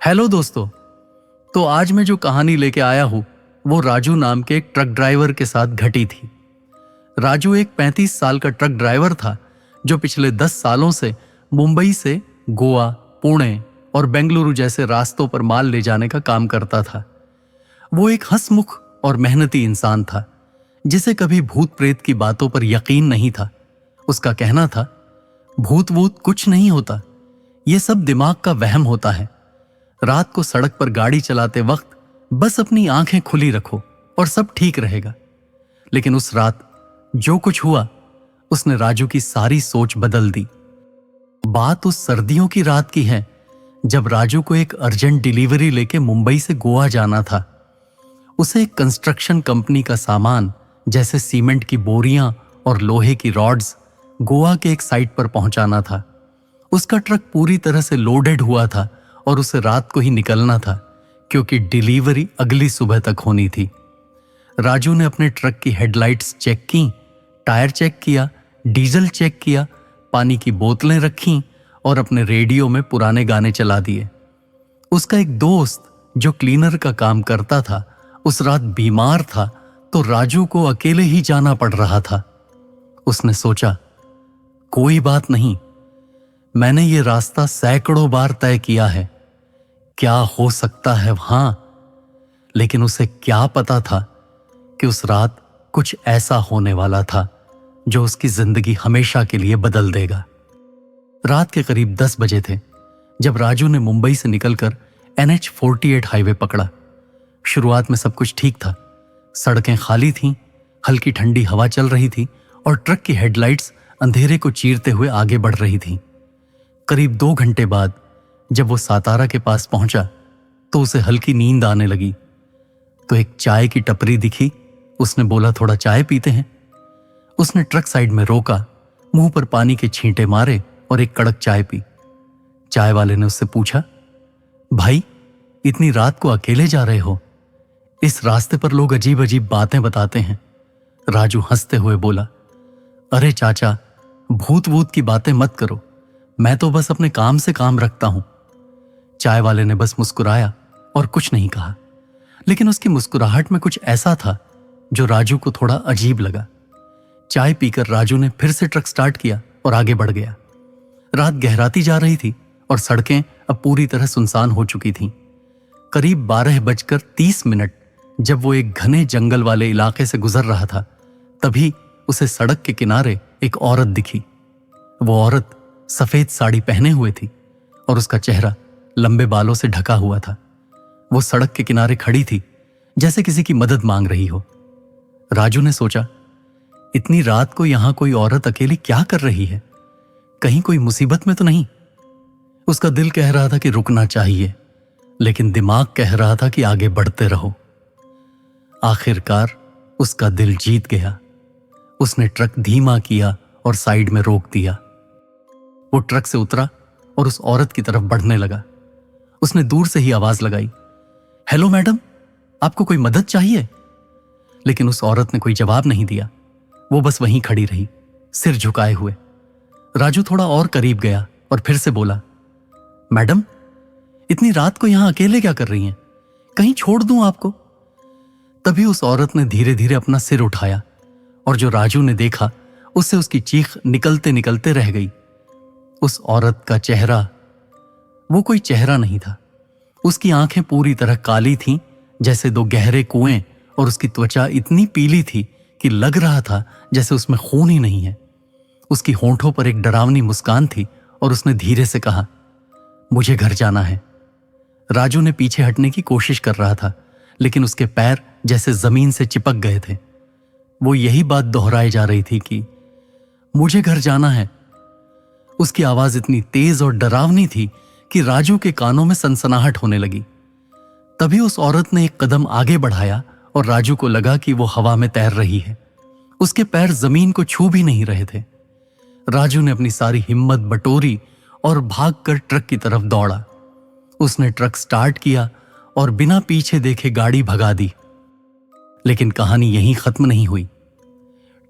Hello दोस्तों। तो आज मैं जो कहानी लेके आया हूं वो राजू नाम के एक ट्रक ड्राइवर के साथ घटी थी। राजू एक 35 साल का ट्रक ड्राइवर था जो पिछले 10 सालों से मुंबई से गोवा, पुणे और बेंगलुरु जैसे रास्तों पर माल ले जाने का काम करता था। वो एक हंसमुख और मेहनती इंसान था जिसे कभी भूत प्रेत की बातों पर यकीन नहीं था। उसका कहना था, भूत वूत कुछ नहीं होता, ये सब दिमाग का वहम होता है। रात को सड़क पर गाड़ी चलाते वक्त बस अपनी आंखें खुली रखो और सब ठीक रहेगा। लेकिन उस रात जो कुछ हुआ उसने राजू की सारी सोच बदल दी। बात उस सर्दियों की रात की है जब राजू को एक अर्जेंट डिलीवरी लेके मुंबई से गोवा जाना था। उसे एक कंस्ट्रक्शन कंपनी का सामान जैसे सीमेंट की बोरियां और लोहे की रॉड्स गोवा के एक साइट पर पहुंचाना था। उसका ट्रक पूरी तरह से लोडेड हुआ था और उसे रात को ही निकलना था क्योंकि डिलीवरी अगली सुबह तक होनी थी। राजू ने अपने ट्रक की हेडलाइट्स चेक की, टायर चेक किया, डीजल चेक किया, पानी की बोतलें रखीं और अपने रेडियो में पुराने गाने चला दिए। उसका एक दोस्त जो क्लीनर का काम करता था उस रात बीमार था तो राजू को अकेले ही जाना पड़ रहा था। उसने सोचा, कोई बात नहीं, मैंने ये रास्ता सैकड़ों बार तय किया है, क्या हो सकता है वहां। लेकिन उसे क्या पता था कि उस रात कुछ ऐसा होने वाला था जो उसकी जिंदगी हमेशा के लिए बदल देगा। रात के करीब 10 बजे थे जब राजू ने मुंबई से निकलकर NH-48 हाईवे पकड़ा। शुरुआत में सब कुछ ठीक था, सड़कें खाली थीं, हल्की ठंडी हवा चल रही थी और ट्रक की हेडलाइट्स अंधेरे को चीरते हुए आगे बढ़ रही थीं। करीब 2 घंटे बाद जब वो सातारा के पास पहुंचा तो उसे हल्की नींद आने लगी। तो एक चाय की टपरी दिखी। उसने बोला, थोड़ा चाय पीते हैं। उसने ट्रक साइड में रोका, मुंह पर पानी के छींटे मारे और एक कड़क चाय पी। चाय वाले ने उससे पूछा, भाई इतनी रात को अकेले जा रहे हो? इस रास्ते पर लोग अजीब अजीब बातें बताते हैं। राजू हंसते हुए बोला, अरे चाचा, भूत वूत की बातें मत करो, मैं तो बस अपने काम से काम रखता हूं। चाय वाले ने बस मुस्कुराया और कुछ नहीं कहा। लेकिन उसकी मुस्कुराहट में कुछ ऐसा था जो राजू को थोड़ा अजीब लगा। चाय पीकर राजू ने फिर से ट्रक स्टार्ट किया और आगे बढ़ गया। रात गहराती जा रही थी और सड़कें अब पूरी तरह सुनसान हो चुकी थीं। करीब 12:30 जब वो एक घने जंगल वाले इलाके से गुजर रहा था तभी उसे सड़क के किनारे एक औरत दिखी। वो औरत सफेद साड़ी पहने हुए थी और उसका चेहरा लंबे बालों से ढका हुआ था। वो सड़क के किनारे खड़ी थी जैसे किसी की मदद मांग रही हो। राजू ने सोचा, इतनी रात को यहां कोई औरत अकेली क्या कर रही है? कहीं कोई मुसीबत में तो नहीं? उसका दिल कह रहा था कि रुकना चाहिए, लेकिन दिमाग कह रहा था कि आगे बढ़ते रहो। आखिरकार उसका दिल जीत गया। उसने ट्रक धीमा किया और साइड में रोक दिया। वो ट्रक से उतरा और उस औरत की तरफ बढ़ने लगा। उसने दूर से ही आवाज लगाई, हेलो मैडम, आपको कोई मदद चाहिए? लेकिन उस औरत ने कोई जवाब नहीं दिया। वो बस वहीं खड़ी रही, सिर झुकाए हुए। राजू थोड़ा और करीब गया और फिर से बोला, मैडम इतनी रात को यहां अकेले क्या कर रही हैं? कहीं छोड़ दूं आपको? तभी उस औरत ने धीरे धीरे अपना सिर उठाया और जो राजू ने देखा उससे उसकी चीख निकलते निकलते रह गई। उस औरत का चेहरा वो कोई चेहरा नहीं था। उसकी आंखें पूरी तरह काली थीं जैसे 2 गहरे कुएं और उसकी त्वचा इतनी पीली थी कि लग रहा था जैसे उसमें खून ही नहीं है। उसकी होंठों पर एक डरावनी मुस्कान थी और उसने धीरे से कहा, मुझे घर जाना है। राजू ने पीछे हटने की कोशिश कर रहा था लेकिन उसके पैर जैसे जमीन से चिपक गए थे। वो यही बात दोहराई जा रही थी कि मुझे घर जाना है। उसकी आवाज इतनी तेज और डरावनी थी कि राजू के कानों में सनसनाहट होने लगी। तभी उस औरत ने एक कदम आगे बढ़ाया और राजू को लगा कि वो हवा में तैर रही है। उसके पैर जमीन को छू भी नहीं रहे थे। राजू ने अपनी सारी हिम्मत बटोरी और भागकर ट्रक की तरफ दौड़ा। उसने ट्रक स्टार्ट किया और बिना पीछे देखे गाड़ी भगा दी। लेकिन कहानी यहीं खत्म नहीं हुई।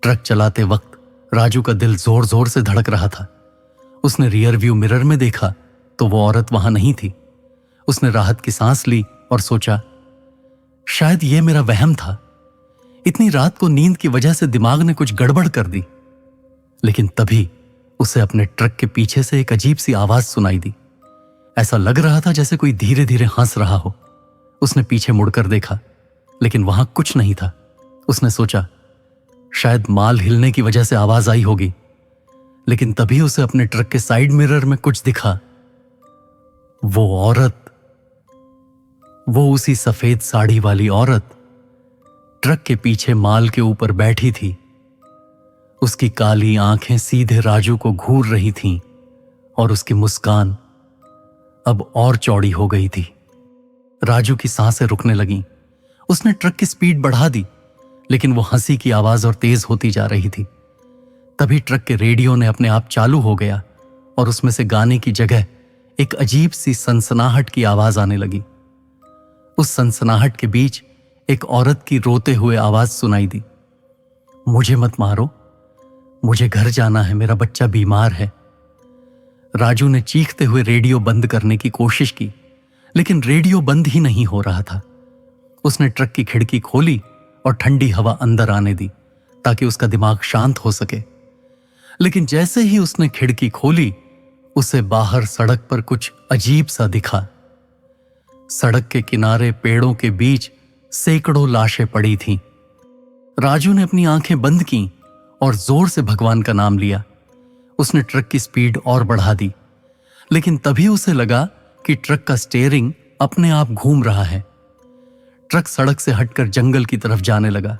ट्रक चलाते वक्त राजू का दिल जोर जोर से धड़क रहा था। उसने रियर व्यू मिरर में देखा तो वो औरत वहां नहीं थी। उसने राहत की सांस ली और सोचा, शायद यह मेरा वहम था। इतनी रात को नींद की वजह से दिमाग ने कुछ गड़बड़ कर दी। लेकिन तभी उसे अपने ट्रक के पीछे से एक अजीब सी आवाज सुनाई दी। ऐसा लग रहा था जैसे कोई धीरे धीरे हंस रहा हो। उसने पीछे मुड़कर देखा, लेकिन वहां कुछ नहीं था। उसने सोचा, शायद माल हिलने की वजह से आवाज आई होगी। लेकिन तभी उसे अपने ट्रक के साइड मिरर में कुछ दिखा। वो औरत, वो उसी सफेद साड़ी वाली औरत ट्रक के पीछे माल के ऊपर बैठी थी। उसकी काली आंखें सीधे राजू को घूर रही थीं और उसकी मुस्कान अब और चौड़ी हो गई थी। राजू की सांसें रुकने लगीं। उसने ट्रक की स्पीड बढ़ा दी, लेकिन वो हंसी की आवाज और तेज होती जा रही थी। तभी ट्रक के रेडियो ने अपने आप चालू हो गया और उसमें से गाने की जगह एक अजीब सी सनसनाहट की आवाज आने लगी। उस सनसनाहट के बीच एक औरत की रोते हुए आवाज सुनाई दी, मुझे मत मारो, मुझे घर जाना है, मेरा बच्चा बीमार है। राजू ने चीखते हुए रेडियो बंद करने की कोशिश की, लेकिन रेडियो बंद ही नहीं हो रहा था। उसने ट्रक की खिड़की खोली और ठंडी हवा अंदर आने दी ताकि उसका दिमाग शांत हो सके। लेकिन जैसे ही उसने खिड़की खोली, उसे बाहर सड़क पर कुछ अजीब सा दिखा। सड़क के किनारे पेड़ों के बीच सैकड़ों लाशें पड़ी थीं। राजू ने अपनी आंखें बंद की और जोर से भगवान का नाम लिया। उसने ट्रक की स्पीड और बढ़ा दी, लेकिन तभी उसे लगा कि ट्रक का स्टीयरिंग अपने आप घूम रहा है। ट्रक सड़क से हटकर जंगल की तरफ जाने लगा।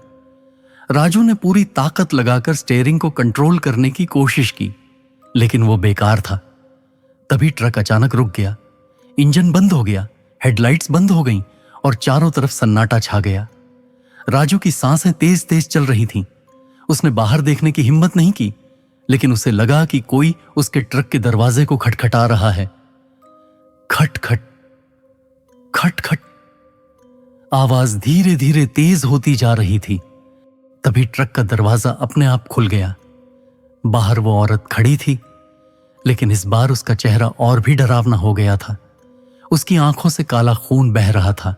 राजू ने पूरी ताकत लगाकर स्टीयरिंग को कंट्रोल करने की कोशिश की, लेकिन वो बेकार था। तभी ट्रक अचानक रुक गया। इंजन बंद हो गया, हेडलाइट्स बंद हो गईं और चारों तरफ सन्नाटा छा गया। राजू की सांसें तेज तेज चल रही थीं। उसने बाहर देखने की हिम्मत नहीं की, लेकिन उसे लगा कि कोई उसके ट्रक के दरवाजे को खटखटा रहा है। खट खट खट खट आवाज धीरे धीरे तेज होती जा रही थी। तभी ट्रक का दरवाजा अपने आप खुल गया। बाहर वो औरत खड़ी थी, लेकिन इस बार उसका चेहरा और भी डरावना हो गया था। उसकी आंखों से काला खून बह रहा था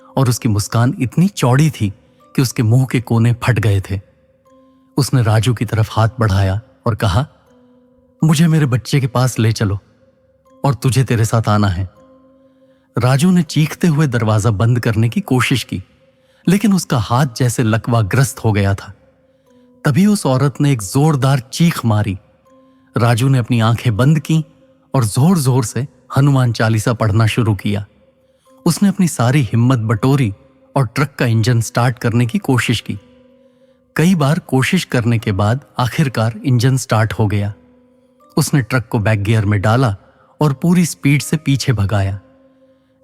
और उसकी मुस्कान इतनी चौड़ी थी कि उसके मुंह के कोने फट गए थे। उसने राजू की तरफ हाथ बढ़ाया और कहा, मुझे मेरे बच्चे के पास ले चलो और तुझे तेरे साथ आना है। राजू ने चीखते हुए दरवाजा बंद करने की कोशिश की, लेकिन उसका हाथ जैसे लकवाग्रस्त हो गया था। तभी उस औरत ने एक जोरदार चीख मारी। राजू ने अपनी आंखें बंद की और जोर जोर से हनुमान चालीसा पढ़ना शुरू किया। उसने अपनी सारी हिम्मत बटोरी और ट्रक का इंजन स्टार्ट करने की कोशिश की। कई बार कोशिश करने के बाद आखिरकार इंजन स्टार्ट हो गया। उसने ट्रक को बैक गियर में डाला और पूरी स्पीड से पीछे भगाया।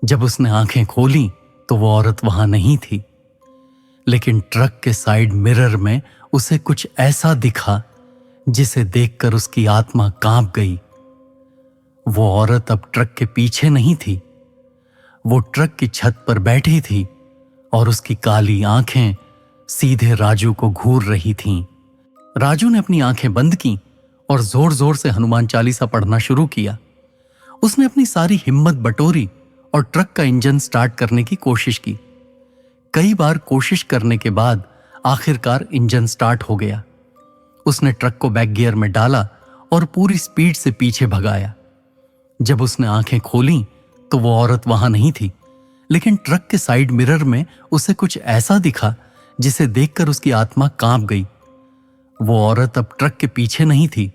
जब उसने आंखें खोली तो वो औरत वहां नहीं थी, लेकिन ट्रक के साइड मिरर में उसे कुछ ऐसा दिखा जिसे देखकर उसकी आत्मा कांप गई। वो औरत अब ट्रक के पीछे नहीं थी, वो ट्रक की छत पर बैठी थी और उसकी काली आंखें सीधे राजू को घूर रही थीं। राजू ने अपनी आंखें बंद की और जोर जोर से हनुमान चालीसा पढ़ना शुरू किया। उसने अपनी सारी हिम्मत बटोरी और ट्रक का इंजन स्टार्ट करने की कोशिश की। कई बार कोशिश करने के बाद आखिरकार इंजन स्टार्ट हो गया। उसने ट्रक को बैक गियर में डाला और पूरी स्पीड से पीछे भगाया। जब उसने आंखें खोलीं तो वो औरत वहां नहीं थी, लेकिन ट्रक के साइड मिरर में उसे कुछ ऐसा दिखा जिसे देखकर उसकी आत्मा कांप गई। वो औरत अब ट्रक के पीछे नहीं थी,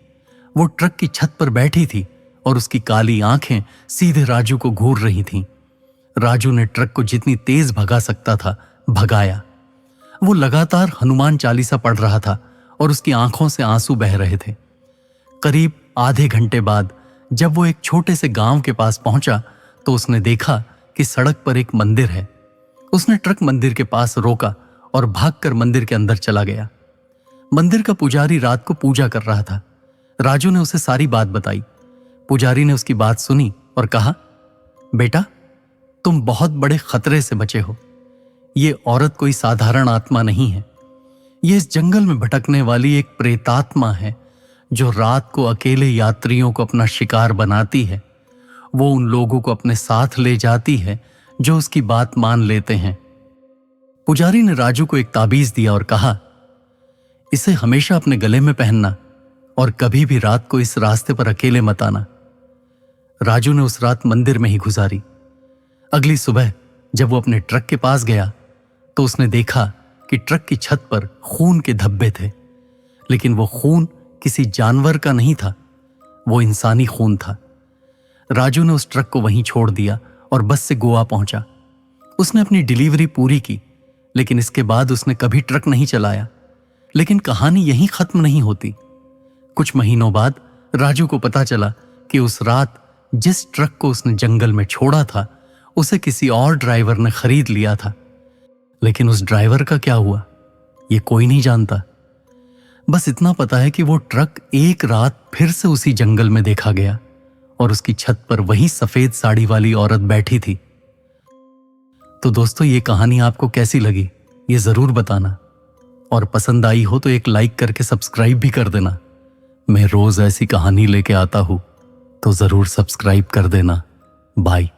वो ट्रक की छत पर बैठी थी और उसकी काली आंखें सीधे राजू को घूर रही थीं। राजू ने ट्रक को जितनी तेज भगा सकता था भगाया। वो लगातार हनुमान चालीसा पढ़ रहा था और उसकी आंखों से आंसू बह रहे थे। करीब आधे घंटे बाद जब वो एक छोटे से गांव के पास पहुंचा तो उसने देखा कि सड़क पर एक मंदिर है। उसने ट्रक मंदिर के पास रोका और भागकर मंदिर के अंदर चला गया। मंदिर का पुजारी रात को पूजा कर रहा था। राजू ने उसे सारी बात बताई। पुजारी ने उसकी बात सुनी और कहा, बेटा, तुम बहुत बड़े खतरे से बचे हो। ये औरत कोई साधारण आत्मा नहीं है। ये इस जंगल में भटकने वाली एक प्रेतात्मा है जो रात को अकेले यात्रियों को अपना शिकार बनाती है। वो उन लोगों को अपने साथ ले जाती है जो उसकी बात मान लेते हैं। पुजारी ने राजू को एक ताबीज दिया और कहा, इसे हमेशा अपने गले में पहनना और कभी भी रात को इस रास्ते पर अकेले मत आना। राजू ने उस रात मंदिर में ही गुजारी। अगली सुबह जब वो अपने ट्रक के पास गया तो उसने देखा कि ट्रक की छत पर खून के धब्बे थे, लेकिन वो खून किसी जानवर का नहीं था, वो इंसानी खून था। राजू ने उस ट्रक को वहीं छोड़ दिया और बस से गोवा पहुंचा। उसने अपनी डिलीवरी पूरी की, लेकिन इसके बाद उसने कभी ट्रक नहीं चलाया। लेकिन कहानी यहीं खत्म नहीं होती। कुछ महीनों बाद राजू को पता चला कि उस रात जिस ट्रक को उसने जंगल में छोड़ा था उसे किसी और ड्राइवर ने खरीद लिया था। लेकिन उस ड्राइवर का क्या हुआ ये कोई नहीं जानता। बस इतना पता है कि वो ट्रक एक रात फिर से उसी जंगल में देखा गया और उसकी छत पर वही सफेद साड़ी वाली औरत बैठी थी। तो दोस्तों, ये कहानी आपको कैसी लगी ये जरूर बताना, और पसंद आई हो तो एक लाइक करके सब्सक्राइब भी कर देना। मैं रोज ऐसी कहानी लेके आता हूं तो जरूर सब्सक्राइब कर देना। बाय।